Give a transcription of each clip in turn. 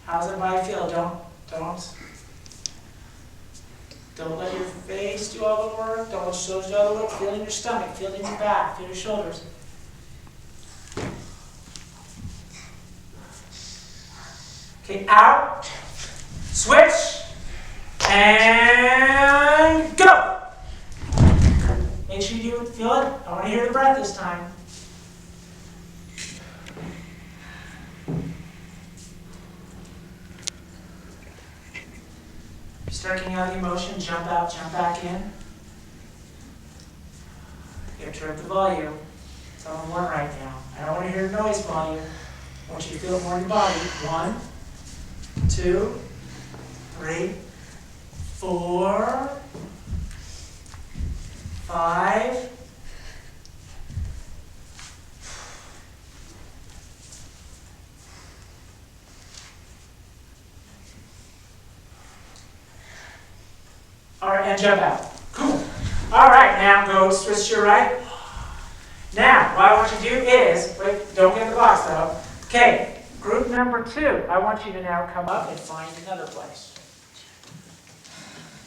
How's everybody feel? Don't let your face do all the work. Don't let your shoulders do all the work. Feel in your stomach, feel in your back, feel your shoulders. Okay, out, switch, and go. Make sure you feel it. I want to hear the breath this time. Start getting out of your motion, jump out, jump back in. You have to turn up the volume. It's on 1 right now. I don't want to hear noise volume. I want you to feel it more in your body. 1, 2, 3, 4, 5. All right, and jump out. Cool. All right, now go switch to your right. Now, what I want you to do is, wait, don't get in the box though. Okay, group number 2. I want you to now come up and find another place.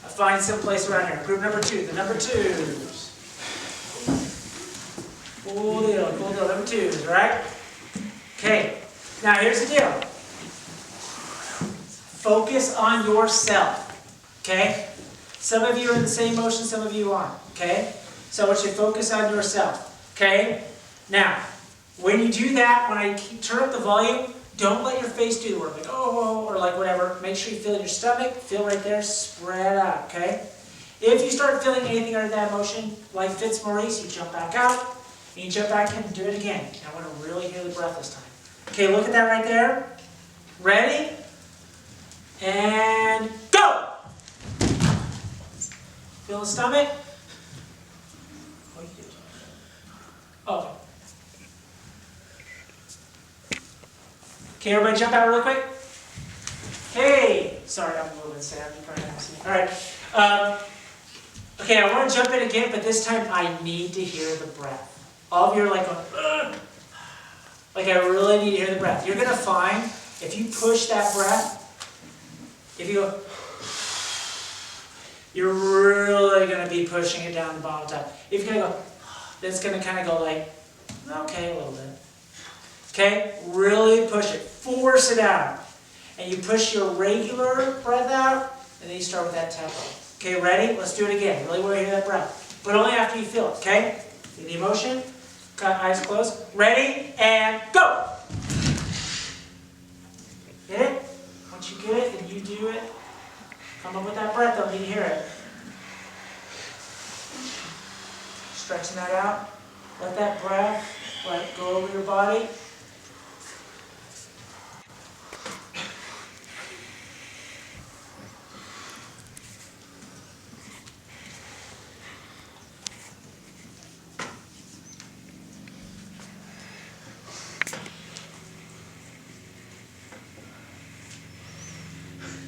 Find some place around here. Group number 2, the number 2s. Cool deal, number 2s, right? Okay, now here's the deal. Focus on yourself, okay? Some of you are in the same motion, some of you aren't, okay? So I want you to focus on yourself, okay? Now, when you do that, when I turn up the volume, don't let your face do the work, like oh, or like whatever. Make sure you feel in your stomach, feel right there, spread out, okay? If you start feeling anything under that motion, like FITZ MAURICE, you jump back out, and you jump back in and do it again. I want to really hear the breath this time. Okay, look at that right there. Ready? And go! Feel the stomach? Oh. Okay, everybody jump out really quick. Hey! Sorry, I'm a little bit sad. You probably haven't seen it. All right. Okay, I want to jump in again, but this time I need to hear the breath. All of you are like going, ugh. Like I really need to hear the breath. You're going to find, if you push that breath, if you go, you're really going to be pushing it down the bottom top. If you're going to go, then it's going to kind of go like, okay, a little bit. Okay, really push it. Force it out. And you push your regular breath out, and then you start with that tempo. Okay, ready? Let's do it again. Really want to hear that breath. But only after you feel it, okay? Feel the emotion. Eyes closed. Ready, and go! Get it? Once you get it, and you do it, come up with that breath, don't need to hear it. Stretching that out. Let that breath go over your body.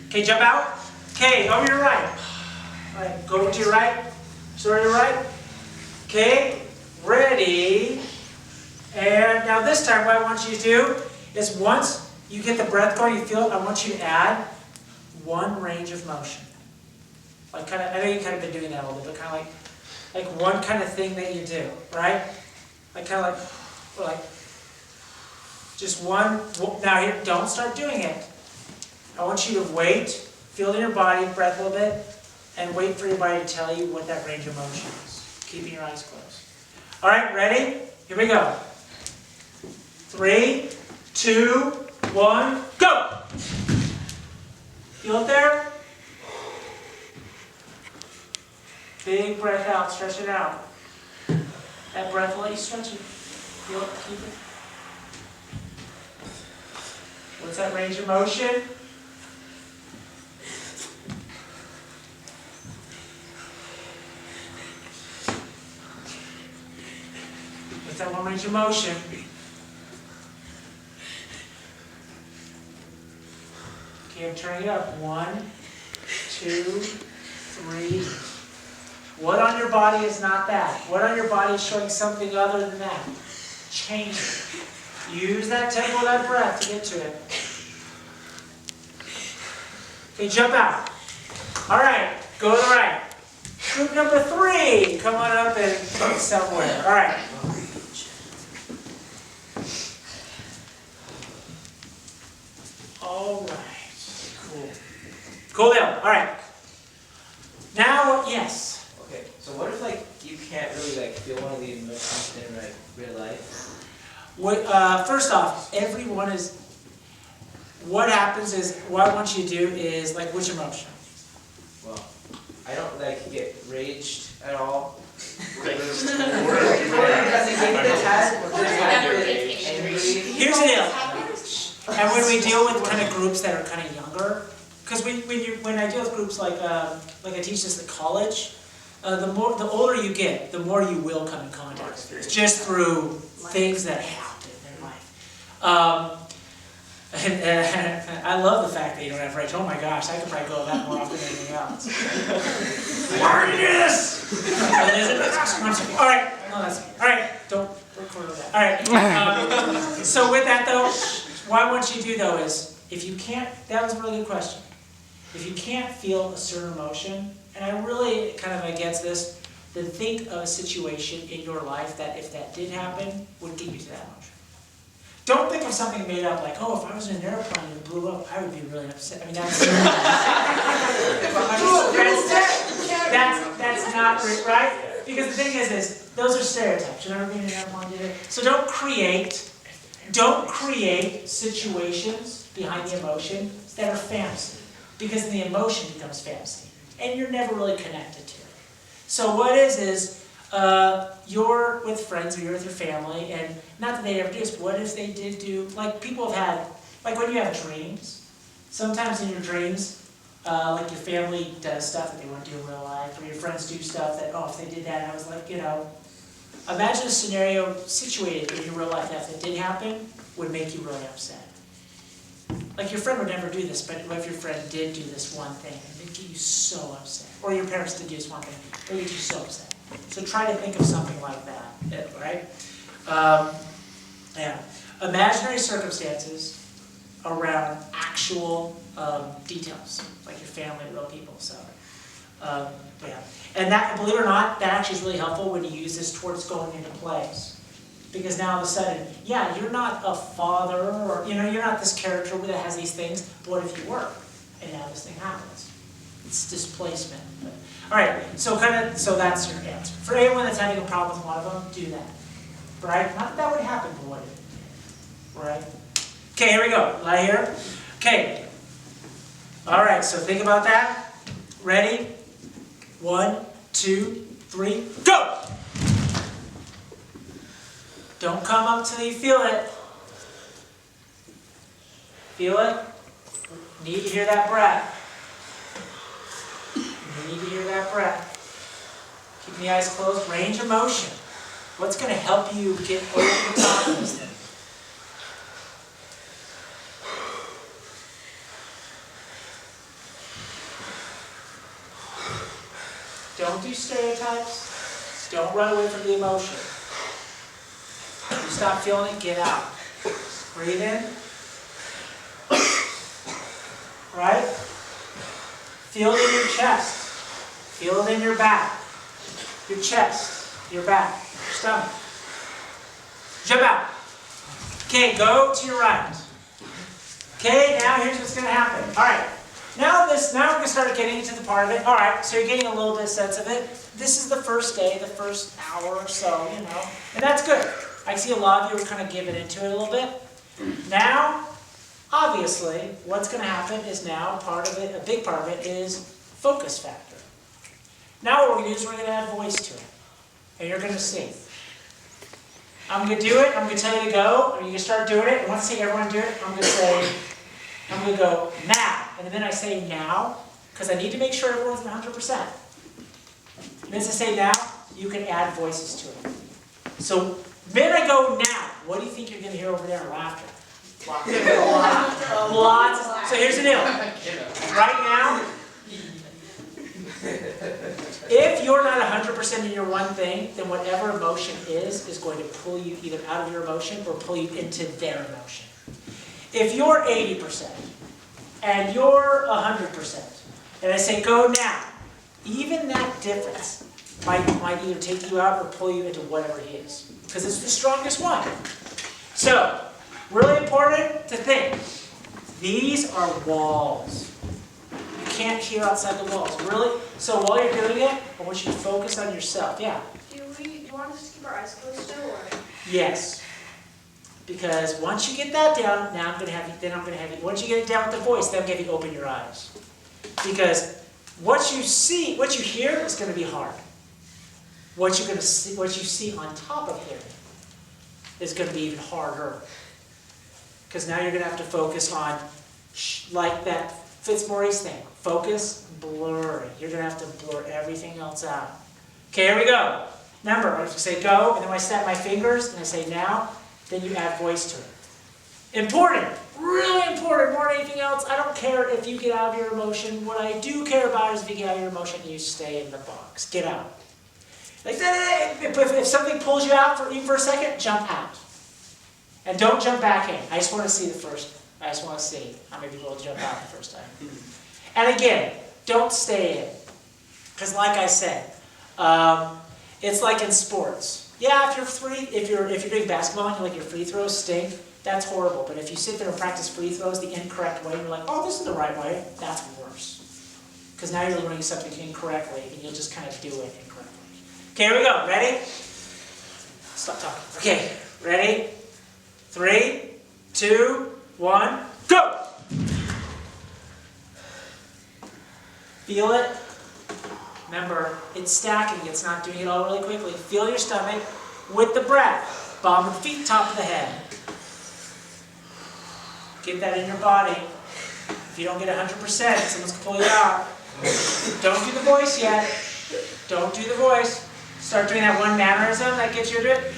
Okay, jump out. Okay, over your right. All right, go over to your right. So to your right. Okay, ready. And now this time what I want you to do is once you get the breath going, you feel it, I want you to add 1 range of motion. Like kind of, I know you've kind of been doing that a little bit, but kind of like one kind of thing that you do, right? Like kind of like just one. Now here, don't start doing it. I want you to wait, feel it in your body, breath a little bit, and wait for your body to tell you what that range of motion is. Keeping your eyes closed. All right, ready? Here we go. 3, 2, 1, go! Feel it there? Big breath out, stretch it out. That breath will let you stretch it. Feel it, keep it. What's that range of motion? What's that 1 range of motion? Okay, I'm turning it up. 1, 2, 3. What on your body is not that? What on your body is showing something other than that? Change it. Use that tempo of that breath to get to it. Okay, jump out. All right, go to the right. Group number 3, come on up and somewhere. All right. All right, cool. Cool deal. All right. Now, yes. Okay, so what if like you can't really like feel one of the emotions in like real life? What? First off, everyone is. What happens is what I want you to do is like which emotion? Well, I don't like get raged at all. Raged. Here's the deal. And when we deal with kind of groups that are kind of younger, because when I deal with groups like I teach this at college, the older you get, the more you will come in contact with this, just through things that happen in life. And I love the fact that you don't have rage. Oh my gosh, I could probably go with that more often than anything else. Why do you do this? All right, no, that's all right. Don't record that. All right. So with that though, what I want you to do though is, if you can't, that was a really good question. If you can't feel a certain emotion, and I really kind of against this, then think of a situation in your life that if that did happen, would get you to that emotion. Don't think of something made up like, oh, if I was in an airplane and it blew up, I would be really upset. I mean, that's that's not right. Because the thing is those are stereotypes. You've never been in an airplane, did it? So don't create situations behind the emotion that are fantasy. Because the emotion becomes fantasy. And you're never really connected to it. So what is you're with friends or you're with your family, and not that they ever do this, but what if they did do, like people have had, like when you have dreams, sometimes in your dreams, like your family does stuff that they want to do in real life, or your friends do stuff that, oh, if they did that, I was like, imagine a scenario situated in your real life that if it did happen, would make you really upset. Like your friend would never do this, but what if your friend did do this one thing, and it'd get you so upset? Or your parents did do this one thing, it would get you so upset. So try to think of something like that, right? Yeah. Imaginary circumstances around actual details, like your family, real people. So, yeah. And that, believe it or not, that actually is really helpful when you use this towards going into plays. Because now all of a sudden, yeah, you're not a father, or you're not this character that has these things. But what if you were? And now this thing happens. It's displacement. All right, so that's your answer. For anyone that's having a problem with one of them, do that. Right? Not that that would happen, but what if? Right? Okay, here we go. Right here. Okay. All right, so think about that. Ready? 1, 2, 3, go! Don't come up till you feel it. Feel it? Need to hear that breath. You need to hear that breath. Keep the eyes closed. Range of motion. What's going to help you get over the top of this thing? Don't do stereotypes. Don't run away from the emotion. If you stop feeling it, get out. Breathe in. Right? Feel it in your chest. Feel it in your back. Your chest, your back, your stomach. Jump out. Okay, go to your right. Okay, now here's what's going to happen. All right. Now we're going to start getting into the part of it. All right, so you're getting a little bit of sense of it. This is the first day, the first hour or so, and that's good. I see a lot of you are kind of giving into it a little bit. Now, obviously, what's going to happen is now part of it, a big part of it is focus factor. Now what we're going to do is we're going to add voice to it. And you're going to see. I'm going to do it, I'm going to tell you to go, and you can start doing it, and once I see everyone do it, I'm going to go now. And the minute I say now, because I need to make sure everyone's 100%. The minute I say now, you can add voices to it. So, the minute I go now, what do you think you're going to hear over there? Laughter. Lots. So here's the deal. Right now, if you're not 100% in your one thing, then whatever emotion is going to pull you either out of your emotion or pull you into their emotion. If you're 80%, and you're 100%. And I say, go now. Even that difference might either take you out or pull you into whatever he is, because it's the strongest one. So, really important to think. These are walls. You can't hear outside the walls. Really? So while you're doing it, I want you to focus on yourself. Yeah? Do you want us to keep our eyes closed still, or? Yes. Because once you get that down, now I'm going to have you, once you get it down with the voice, then I'm going to have you open your eyes. Because what you hear is going to be hard. What you see on top of hearing is going to be even harder. Because now you're going to have to focus on, like that FITZ MAURICE thing. Focus, blurry. You're going to have to blur everything else out. Okay, here we go. Remember, I say go, and then when I snap my fingers, and I say now, then you add voice to it. Important, really important, more than anything else. I don't care if you get out of your emotion. What I do care about is if you get out of your emotion and you stay in the box. Get out. Like if something pulls you out even for a second, jump out. And don't jump back in. I just want to see I just want to see how many people will jump out the first time. And again, don't stay in. Because like I said, it's like in sports. Yeah, if you're doing basketball and like your free throws stink, that's horrible. But if you sit there and practice free throws the incorrect way, and you're like, oh, this is the right way, that's worse. Because now you're learning something incorrectly, and you'll just kind of do it incorrectly. Okay, here we go. Ready? Stop talking. Okay, ready? 3, 2, 1, go! Feel it? Remember, it's stacking. It's not doing it all really quickly. Feel your stomach with the breath. Bottom of the feet, top of the head. Get that in your body. If you don't get 100%, someone's going to pull you out. Don't do the voice yet. Don't do the voice. Start doing that one mannerism that gets you to it.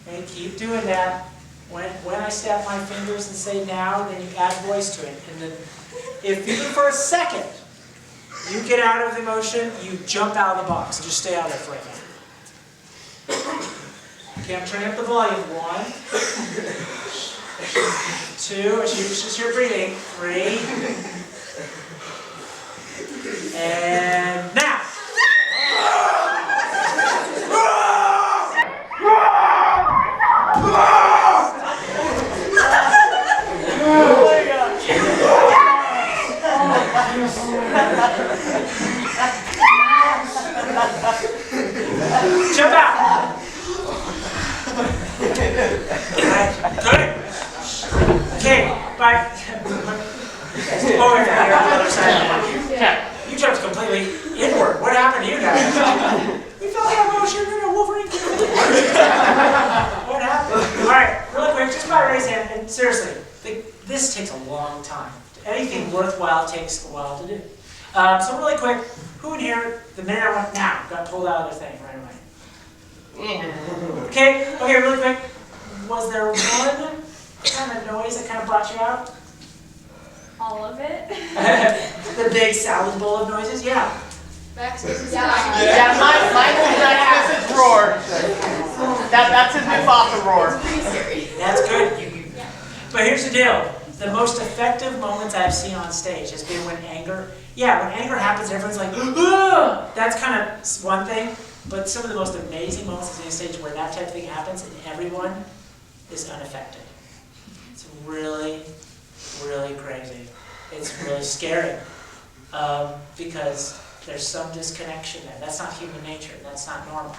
Okay, keep doing that. When I snap my fingers and say now, then you add voice to it. And then, if even for a second you get out of the emotion, you jump out of the box. Just stay out of it for right now. Okay, I'm turning up the volume. 1, 2, it's just your breathing. 3, and now. Jump out! Right, good. Okay, bye. Over here on the other side. Yeah, you jumped completely inward. What happened to you guys? We felt our emotion in a Wolverine. What happened? All right, really quick, just by raise hand, and seriously, this takes a long time. Anything worthwhile takes a while to do. So really quick, who in here, the minute I went now, got pulled out of the thing right away? Okay, really quick. Was there one kind of noise that kind of brought you out? All of it? The big salad bowl of noises? Yeah. Max is Yeah, mine was his roar. That's his Mufasa roar. It's pretty scary. That's good. But here's the deal. The most effective moments I've seen on stage has been when anger happens, everyone's like, ugh! That's kind of one thing. But some of the most amazing moments on stage where that type of thing happens and everyone is unaffected. It's really, really crazy. It's really scary because there's some disconnection there. That's not human nature. That's not normal.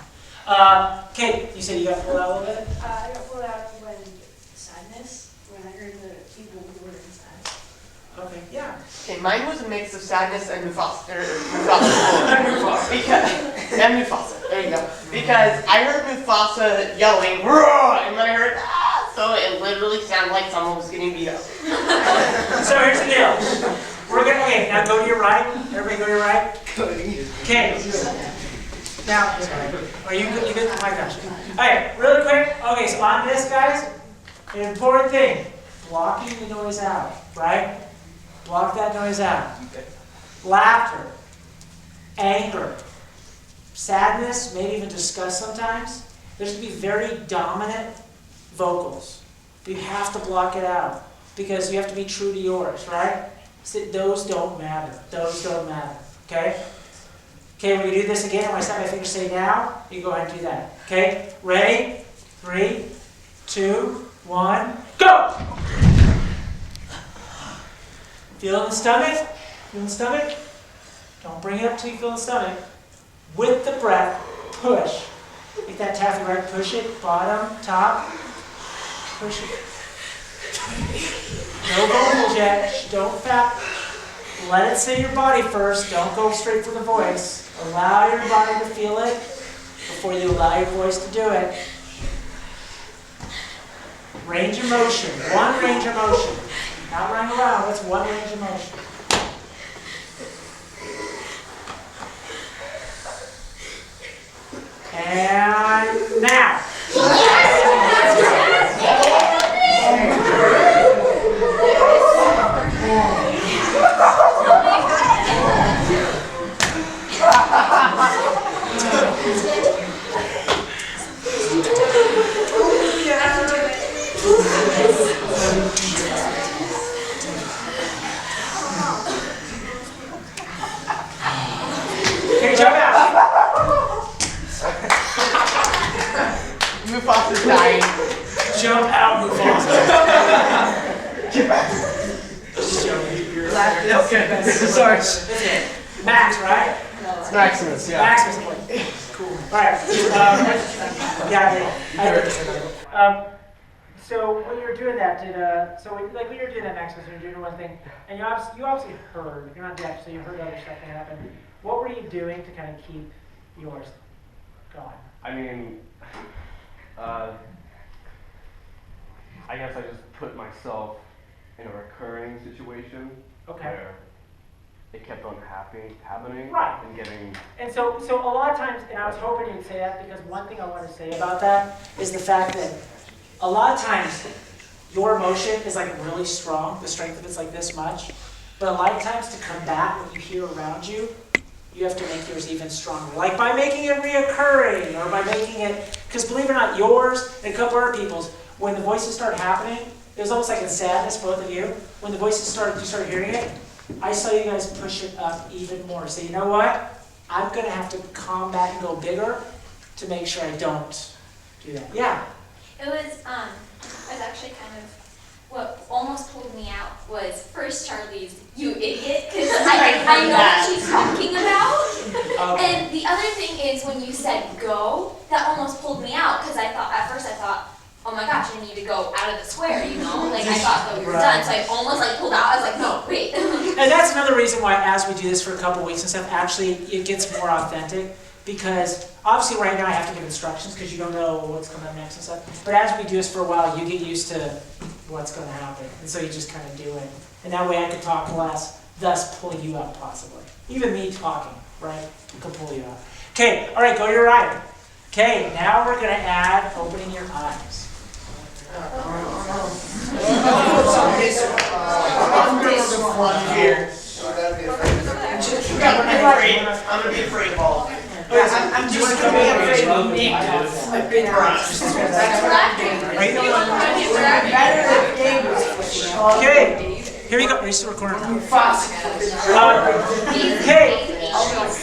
Kate, you said you got pulled out a little bit? I got pulled out when sadness, when I heard the people who were inside. Okay, yeah. Okay, mine was a mix of sadness and Mufasa. And Mufasa. There you go. Because I heard Mufasa yelling, roar, and then I heard, ah! So it literally sounded like someone was getting beat up. So here's the deal. Okay, now go to your right. Everybody go to your right. Okay. Now, are you good? You good? Oh my gosh. Okay, really quick. Okay, so on this, guys, an important thing. Blocking the noise out, right? Block that noise out. Laughter, anger, sadness, maybe even disgust sometimes. There's going to be very dominant vocals You have to block it out because you have to be true to yours, right? So those don't matter. Those don't matter, okay? Okay, when you do this again, when I snap my fingers, say now, you go ahead and do that. Okay, ready? 3, 2, 1, go! Feel it in the stomach? Feel in the stomach? Don't bring it up till you feel the stomach. With the breath, push. Get that taffy right, push it, bottom, top, push it. No vocals yet, don't fap. Let it sit in your body first, don't go straight for the voice. Allow your body to feel it before you allow your voice to do it. Range of motion, one range of motion. Not running around, that's one range of motion. And now. Okay, jump out. Mufasa's dying. Jump out, Mufasa. Just joking. Okay. Sorry. Max, right? Maximus, yeah. Maximus. Cool. All right. Yeah, so when you were doing that, when you were doing that, Maximus, you were doing one thing, and you obviously heard. You're not deaf, so you heard other stuff that happened. What were you doing to kind of keep yours going? I mean, I guess I just put myself in a recurring situation where it kept on happening, Right. and getting. And so a lot of times, and I was hoping you'd say that because one thing I want to say about that is the fact that a lot of times your emotion is like really strong, the strength of it's like this much, but a lot of times to combat what you hear around you, you have to make yours even stronger. Like by making it reoccurring or by making it, because believe it or not, yours and a couple other people's, when the voices start happening, it was almost like in sadness, both of you, when the voices you started hearing it, I saw you guys push it up even more. So you know what? I'm going to have to combat and go bigger to make sure I don't do that. Yeah? It was actually kind of, what almost pulled me out was first Charlie's, you idiot, because I know what she's talking about. Okay. And the other thing is when you said go, that almost pulled me out, because at first I thought, oh my gosh, I need to go out of the square, you know? Like I thought that we were done, so I almost like pulled out. I was like, no, wait. And that's another reason why as we do this for a couple weeks and stuff, actually it gets more authentic. Because obviously right now I have to give instructions because you don't know what's coming up next and stuff. But as we do this for a while, you get used to what's going to happen. And so you just kind of do it. And that way I could talk less, thus pull you up possibly. Even me talking, right, could pull you up. Okay, all right, go to your right. Okay, now we're going to add opening your eyes. I'm gonna be afraid of all. I'm just going to be afraid of me. I've been brushed. Okay, here we go. Are you still recording? Okay,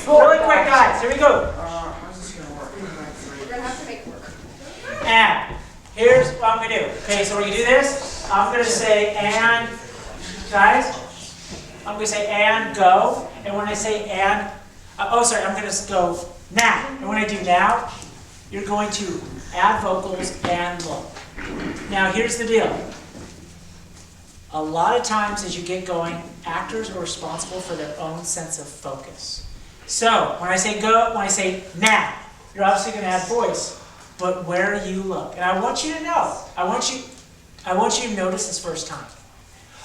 really quick, guys. Here we go. We're gonna have to make it work. And here's what I'm going to do. Okay, so when you do this, I'm going to say and, guys, I'm going to say and go. And when I say and, I'm going to go now. And when I do now, you're going to add vocals and look. Now here's the deal. A lot of times as you get going, actors are responsible for their own sense of focus. So when I say go, when I say now, you're obviously going to add voice, but where you look. And I want you to know, I want you to notice this first time.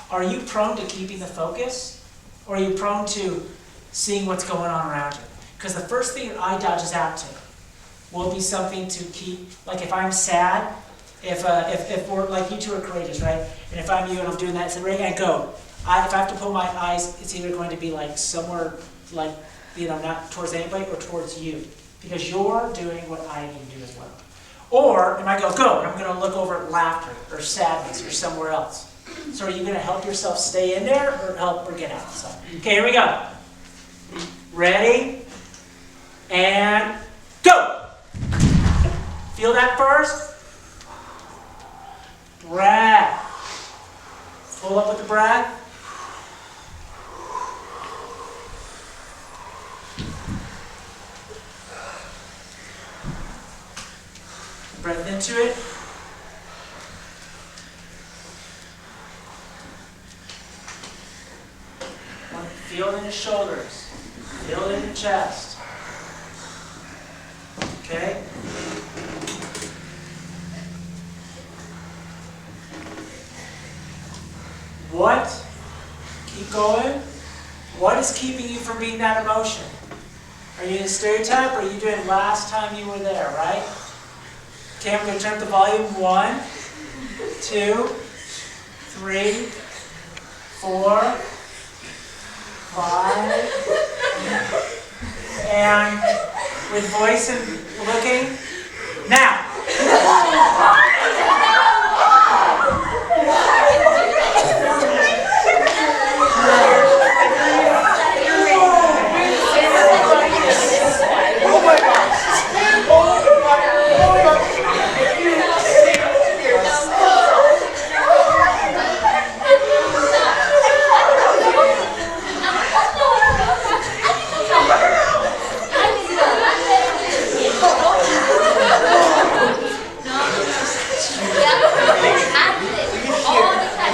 Are you prone to keeping the focus, or are you prone to seeing what's going on around you? Because the first thing your eye dodges out to will be something to keep, like if I'm sad, if we're, like you two are courageous, right? And if I'm you and I'm doing that, so ready, I go. If I have to pull my eyes, it's either going to be like somewhere, like, you know, not towards anybody or towards you. Because you're doing what I need to do as well. Or am I going to go and I'm going to look over at laughter or sadness or somewhere else? So are you going to help yourself stay in there or help her get out? So, okay, here we go. Ready? And go! Feel that first? Breath. Pull up with the breath. Breath into it. Feel it in your shoulders. Feel it in your chest. Okay? What? Keep going. What is keeping you from being that emotion? Are you in a stereotype or are you doing last time you were there, right? Okay, I'm going to turn up the volume. 1, 2, 3, 4, 5. And with voice and looking. Now.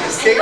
Stay